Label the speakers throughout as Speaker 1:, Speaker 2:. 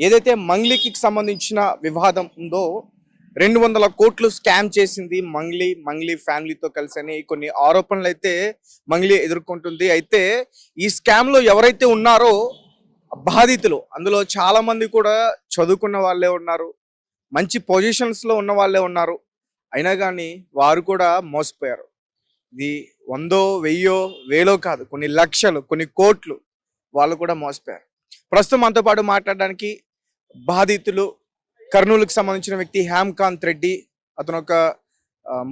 Speaker 1: ఏదైతే మంగ్లీకి సంబంధించిన వివాదం ఉందో 200 కోట్లు స్కామ్ చేసింది మంగ్లీ ఫ్యామిలీతో కలిసి అని కొన్ని ఆరోపణలు అయితే మంగ్లీ ఎదుర్కొంటుంది. అయితే ఈ స్కామ్ లో ఎవరైతే ఉన్నారో బాధితులు అందులో చాలా మంది కూడా చదువుకున్న వాళ్ళే ఉన్నారు, మంచి పొజిషన్స్ లో ఉన్న వాళ్ళే ఉన్నారు. అయినా కానీ వారు కూడా మోసపోయారు. ఇది 100, 1000, 1000 కాదు, కొన్ని లక్షలు, కొన్ని కోట్లు వాళ్ళు కూడా మోసపోయారు. ప్రస్తుతం మనతో పాటు మాట్లాడడానికి బాధితులు కర్నూలుకు సంబంధించిన వ్యక్తి హేమకాంత్ రెడ్డి. అతను ఒక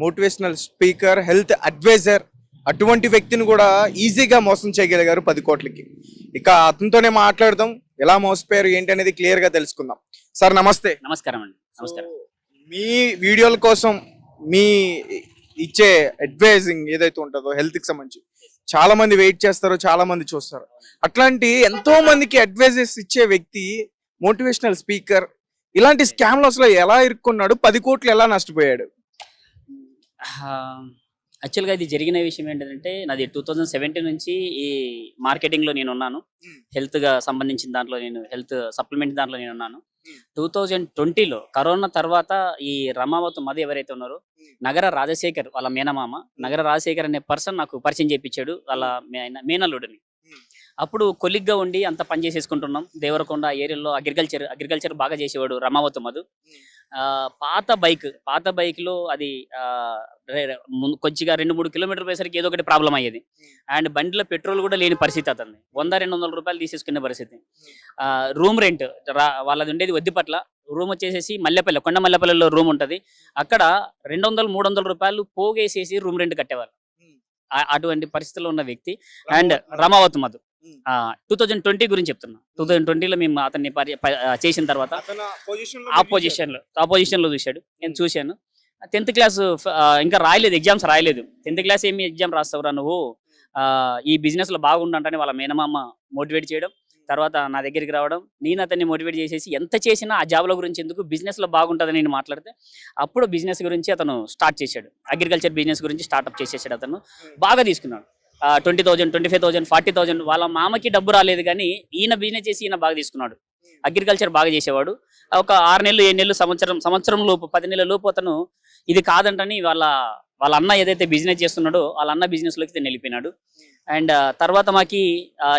Speaker 1: మోటివేషనల్ స్పీకర్, హెల్త్ అడ్వైజర్. అటువంటి వ్యక్తిని కూడా ఈజీగా మోసం చేయగలిగారు 10 కోట్లకి. ఇక అతనితోనే మాట్లాడదాం, ఎలా మోసపోయారు ఏంటి అనేది క్లియర్ గా తెలుసుకుందాం. సార్ నమస్తే.
Speaker 2: నమస్కారం అండి. నమస్కారం.
Speaker 1: మీ వీడియోల కోసం మీ ఇచ్చే అడ్వైజింగ్ ఏదైతే ఉంటుందో హెల్త్ కి సంబంధించి చాలా మంది వెయిట్ చేస్తారు, చాలా మంది చూస్తారు. అట్లాంటి ఎంతో మందికి అడ్వైజెస్ ఇచ్చే వ్యక్తి, మోటివేషనల్ స్పీకర్, ఇలాంటి స్కామ్ లో అసలు ఎలా ఇరుక్కున్నాడు? 10 కోట్లు ఎలా నష్టపోయాడు?
Speaker 2: యాక్చువల్గా ఇది జరిగిన విషయం ఏంటంటే, నాది 2017 నుంచి ఈ మార్కెటింగ్లో నేను ఉన్నాను. హెల్త్గా సంబంధించిన దాంట్లో నేను హెల్త్ సప్లిమెంట్ దాంట్లో నేను ఉన్నాను. 2020లో కరోనా తర్వాత ఈ రమావత్ మధు ఎవరైతే ఉన్నారో, నగర రాజశేఖర్ వాళ్ళ మేనమామ, నగర రాజశేఖర్ అనే పర్సన్ నాకు పరిచయం చేయించాడు వాళ్ళ మేనల్లుడిని. అప్పుడు కొలిగ్గా ఉండి అంత పని చేసేసుకుంటున్నాం. దేవరకొండ ఏరియాలో అగ్రికల్చర్ బాగా చేసేవాడు రమావత్ మధు. పాత బైక్లో అది కొంచెంగా 2-3 కిలోమీటర్లు పోయేసరికి ఏదో ఒకటి ప్రాబ్లం అయ్యేది. అండ్ బండిలో పెట్రోల్ కూడా లేని పరిస్థితి అతన్ని. 100-200 రూపాయలు తీసేసుకునే పరిస్థితి. రూమ్ రెంట్ వాళ్ళది ఉండేది వద్దిపట్ల. రూమ్ వచ్చేసేసి మల్లెపల్లి, కొండ మల్లెపల్లిలో రూమ్ ఉంటుంది. అక్కడ 200-300 రూపాయలు పోగేసేసి రూమ్ రెంట్ కట్టేవాళ్ళు. అటువంటి పరిస్థితుల్లో ఉన్న వ్యక్తి. అండ్ రమావత్ మధు 2020 గురించి చెప్తున్నా. 2020లో మేము అతన్ని చేసిన తర్వాత ఆ పొజిషన్ లో చూశాడు. నేను చూశాను. 10th క్లాస్ ఇంకా రాయలేదు, ఎగ్జామ్స్ రాయలేదు. 10th క్లాస్ ఏమి ఎగ్జామ్ రాస్తావురా నువ్వు, ఈ బిజినెస్ లో బాగుండంటే వాళ్ళ మేనమామ మోటివేట్ చేయడం, తర్వాత నా దగ్గరికి రావడం, నేను అతన్ని మోటివేట్ చేసేసి ఎంత చేసినా ఆ జాబ్ల గురించి ఎందుకు, బిజినెస్ లో బాగుంటుందని నేను మాట్లాడితే అప్పుడు బిజినెస్ గురించి అతను స్టార్ట్ చేశాడు. అగ్రికల్చర్ బిజినెస్ గురించి స్టార్ట్అప్ చేసేసాడు. అతను బాగా తీసుకున్నాడు. 20,000, 25,000, 40,000. వాళ్ళ మామకి డబ్బు రాలేదు, కానీ ఈయన బిజినెస్ చేసి ఈయన బాగా తీసుకున్నాడు. అగ్రికల్చర్ బాగా చేసేవాడు. ఒక 6 నెలలు, 7 నెలలు, సంవత్సరం లోపు, 10 నెలల లోపు అతను ఇది కాదంటని వాళ్ళ అన్న ఏదైతే బిజినెస్ చేస్తున్నాడో వాళ్ళ అన్న బిజినెస్ లోకి తను వెళ్ళిపోయినాడు. అండ్ తర్వాత మాకి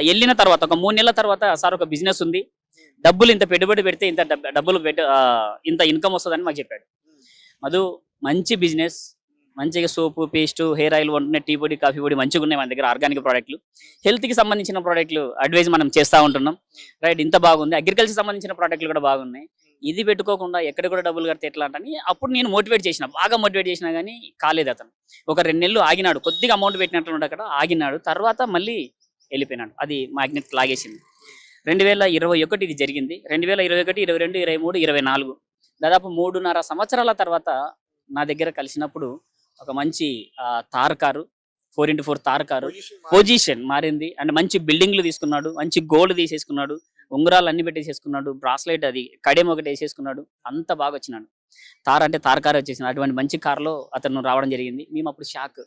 Speaker 2: వెళ్ళిన తర్వాత ఒక 3 నెలల తర్వాత, సార్ ఒక బిజినెస్ ఉంది, డబ్బులు ఇంత పెట్టుబడి పెడితే ఇంత డబ్బులు ఇంత ఇన్కమ్ వస్తుందని మాకు చెప్పాడు. మధు మంచి బిజినెస్, మంచిగా సోపు, పేస్ట్, హెయిర్ ఆయిల్ ఉంటున్నాయి, టీ పొడి, కాఫీ పొడి మంచిగా ఉన్నాయి మన దగ్గర, ఆర్గానిక్ ప్రోడక్ట్లు, హెల్త్కి సంబంధించిన ప్రోడక్ట్లు అడ్వైజ్ మనం చేస్తూ ఉంటున్నాం. రైట్, ఇంత బాగుంది. అగ్రికల్చర్ సంబంధించిన ప్రోడక్ట్లు కూడా బాగున్నాయి. ఇది పెట్టుకోకుండా ఎక్కడ కూడా డబ్బులు కడితే ఎట్లా అంటని అప్పుడు నేను బాగా మోటివేట్ చేసినా కానీ కాలేదు. అతను ఒక 2 నెలలు ఆగినాడు. కొద్దిగా అమౌంట్ పెట్టినట్టు అక్కడ ఆగినాడు. తర్వాత మళ్ళీ వెళ్ళిపోయినాడు. అది మ్యాగ్నెట్ లాగేసింది. 2021 ఇది జరిగింది. 2021, 22, 23, 24 దాదాపు 3.5 సంవత్సరాల తర్వాత నా దగ్గర కలిసినప్పుడు ఒక మంచి తార్ కారు, 4x4 తార్ కారు, పొజిషన్ మారింది. అండ్ మంచి బిల్డింగ్లు తీసుకున్నాడు, మంచి గోల్డ్ తీసేసుకున్నాడు, ఉంగరాలు అన్ని పెట్టేసేసుకున్నాడు, బ్రాస్లెట్, అది కడియం ఒకటి వేసేసుకున్నాడు. అంత బాగా వచ్చినాడు. తార్ అంటే తార్ కార్ వచ్చేసింది. అటువంటి మంచి కార్లో అతను రావడం జరిగింది. మేము అప్పుడు షాక్.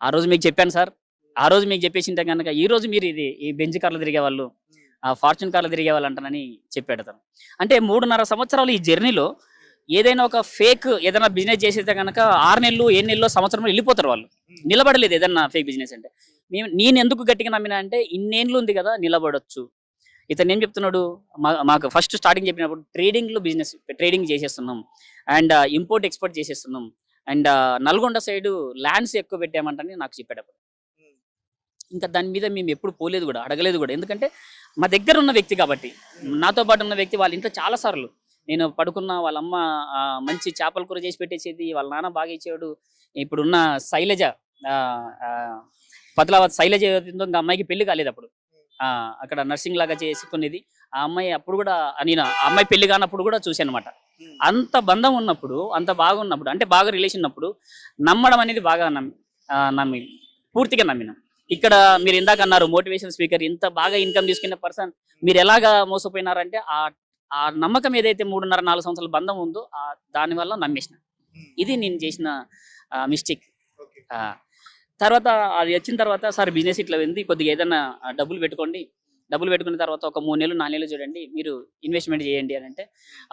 Speaker 2: ఆ రోజు మీకు చెప్పాను సార్, ఆ రోజు మీకు చెప్పేసింటే కనుక ఈ రోజు మీరు ఈ బెంజ్ కార్లు తిరిగే వాళ్ళు, ఫార్చ్యూన్ కార్లు తిరిగే వాళ్ళు అంటానని చెప్పాడు అతను. అంటే 3.5 సంవత్సరాలు ఈ జర్నీలో ఏదైనా ఒక ఫేక్ ఏదైనా బిజినెస్ చేసేస్తే కనుక 6 నెలలు, 7 నెలలు, సంవత్సరంలో వెళ్ళిపోతారు వాళ్ళు. నిలబడలేదు ఏదన్నా ఫేక్ బిజినెస్ అంటే. నేను ఎందుకు గట్టిగా నమ్మినా అంటే, ఇన్నేళ్ళు ఉంది కదా, నిలబడొచ్చు. ఇతను ఏం చెప్తున్నాడు, మాకు ఫస్ట్ స్టార్టింగ్ చెప్పినప్పుడు ట్రేడింగ్ చేసేస్తున్నాం, అండ్ ఇంపోర్ట్ ఎక్స్పోర్ట్ చేసేస్తున్నాం, అండ్ నల్గొండ సైడ్ ల్యాండ్స్ ఎక్కువ పెట్టామంటని నాకు చెప్పేటప్పుడు. ఇంకా దాని మీద మేము ఎప్పుడు పోలేదు కూడా, అడగలేదు కూడా. ఎందుకంటే మా దగ్గర ఉన్న వ్యక్తి కాబట్టి, నాతో పాటు ఉన్న వ్యక్తి. వాళ్ళ ఇంట్లో చాలా సార్లు నేను పడుకున్న, వాళ్ళ అమ్మ మంచి చేపల కూర చేసి పెట్టేసేది, వాళ్ళ నాన్న బాగా ఇచ్చేవాడు. ఇప్పుడున్న శైలజ, పద్లావత్ శైలజ ఇంకా అమ్మాయికి పెళ్లి కాలేదు అప్పుడు, అక్కడ నర్సింగ్ లాగా చేసుకునేది. ఆ అమ్మాయి అప్పుడు కూడా నేను ఆ అమ్మాయి పెళ్లి కానప్పుడు కూడా చూశాను అనమాట. అంత బంధం ఉన్నప్పుడు, అంత బాగున్నప్పుడు, అంటే బాగా రిలేషన్ ఉన్నప్పుడు నమ్మడం అనేది బాగా నమ్మి పూర్తిగా నమ్మినాం. ఇక్కడ మీరు ఇందాక అన్నారు మోటివేషన్ స్పీకర్, ఇంత బాగా ఇన్కమ్ తీసుకున్న పర్సన్ మీరు ఎలాగా మోసపోయినారంటే, ఆ నమ్మకం ఏదైతే 3.5-4 సంవత్సరాల బంధం ఉందో దానివల్ల నమ్మేసిన. ఇది నేను చేసిన మిస్టేక్. తర్వాత అది వచ్చిన తర్వాత, సార్ బిజినెస్ ఇట్లా ఉంది, కొద్దిగా ఏదైనా డబ్బులు పెట్టుకోండి, డబ్బులు పెట్టుకున్న తర్వాత ఒక 3 నెలలు 4 నెలలు చూడండి మీరు ఇన్వెస్ట్మెంట్ చేయండి అని అంటే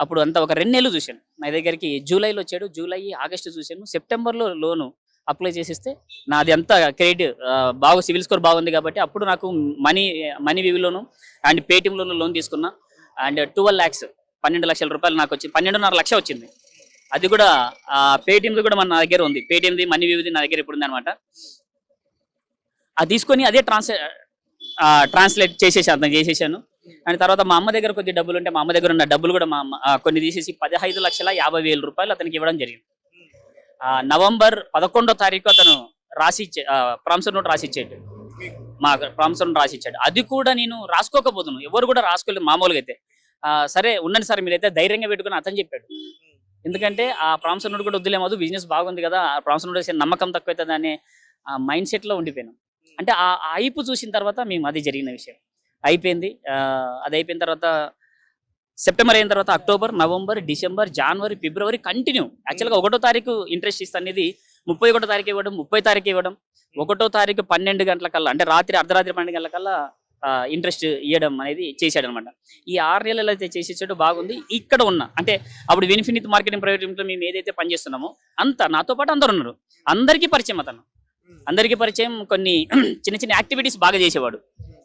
Speaker 2: అప్పుడు అంతా ఒక 2 నెలలు చూశాను. నా దగ్గరికి జూలైలో వచ్చాడు, జూలై ఆగస్టు చూశాను, సెప్టెంబర్లో లోను అప్లై చేసిస్తే నాది అంతా క్రెడిట్ బాగా సివిల్ స్కోర్ బాగుంది కాబట్టి అప్పుడు నాకు మనీ వివిలోను అండ్ పేటిఎంలోను లోన్ తీసుకున్నా. అండ్ 12 lakhs 12 లక్షల రూపాయలు నాకు వచ్చింది, 12.5 లక్ష వచ్చింది. అది కూడా పేటిఎంది కూడా నా దగ్గర ఉంది, పేటిఎంది మనీ వివిది నా దగ్గర ఇప్పుడు ఉంది అనమాట. అది తీసుకొని అదే ట్రాన్స్లేట్ చేసేసాను. అండ్ తర్వాత మా అమ్మ దగ్గర కొద్ది డబ్బులు ఉంటే మా అమ్మ దగ్గర ఉన్న డబ్బులు కూడా మా అమ్మ కొన్ని తీసేసి 15,50,000 రూపాయలు అతనికి ఇవ్వడం జరిగింది. నవంబర్ 11వ తారీఖు అతను ప్రామిసర్ నోట్ రాసిచ్చాడు, మా ప్రామిసర్ నోట్ రాసిచ్చాడు. అది కూడా నేను రాసుకోకపోతున్నాను, ఎవరు కూడా రాసుకోలేదు మామూలుగా అయితే. సరే ఉండండి సార్ మీరైతే ధైర్యంగా పెట్టుకుని అతను చెప్పాడు. ఎందుకంటే ఆ ప్రామిసర్ నోట్ కూడా వద్దులేమదు, బిజినెస్ బాగుంది కదా, ఆ ప్రామిసర్ నోట్ వేసే నమ్మకం తక్కువ అవుతుంది అనే మైండ్ సెట్లో ఉండిపోయాను. అంటే ఆ అయిపు చూసిన తర్వాత మేము అది జరిగిన విషయం అయిపోయింది. అది అయిపోయిన తర్వాత సెప్టెంబర్ అయిన తర్వాత అక్టోబర్, నవంబర్, డిసెంబర్, జనవరి, ఫిబ్రవరి కంటిన్యూ. యాక్చువల్గా 1వ తారీఖు ఇంట్రెస్ట్ ఇస్తా అనేది 31వ తారీఖు ఇవ్వడం, 30వ తారీఖు ఇవ్వడం, 1వ తారీఖు 12 గంటలకల్లా అంటే అర్ధరాత్రి 12 గంటలకల్లా ఇంట్రెస్ట్ ఇవ్వడం అనేది చేశాడు అనమాట. ఈ 6 నెలలు అయితే చేసేసాడు, బాగుంది. ఇక్కడ ఉన్న అంటే అప్పుడు ఇన్ఫినిట్ మార్కెటింగ్ ప్రైవేట్ లిమిటెడ్లో మేము ఏదైతే పనిచేస్తున్నామో అంతా నాతో పాటు అందరు ఉన్నారు, అందరికీ పరిచయం అతను. అందరికీ పరిచయం, కొన్ని చిన్న చిన్న యాక్టివిటీస్ బాగా చేసేవాడు.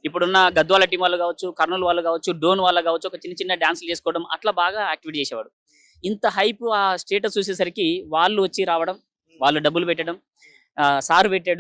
Speaker 2: ఇప్పుడున్న గద్వాల టీం వాళ్ళు కావచ్చు, కర్నూలు వాళ్ళు కావచ్చు, డోన్ వాళ్ళు కావచ్చు, ఒక చిన్న చిన్న డాన్సులు చేసుకోవడం అట్లా బాగా యాక్టివిటీ చేసేవాడు. ఇంత హైప్ ఆ స్టేటస్ చూసేసరికి వాళ్ళు వచ్చి రావడం, వాళ్ళు డబ్బులు పెట్టడం, సారు పెట్టాడు.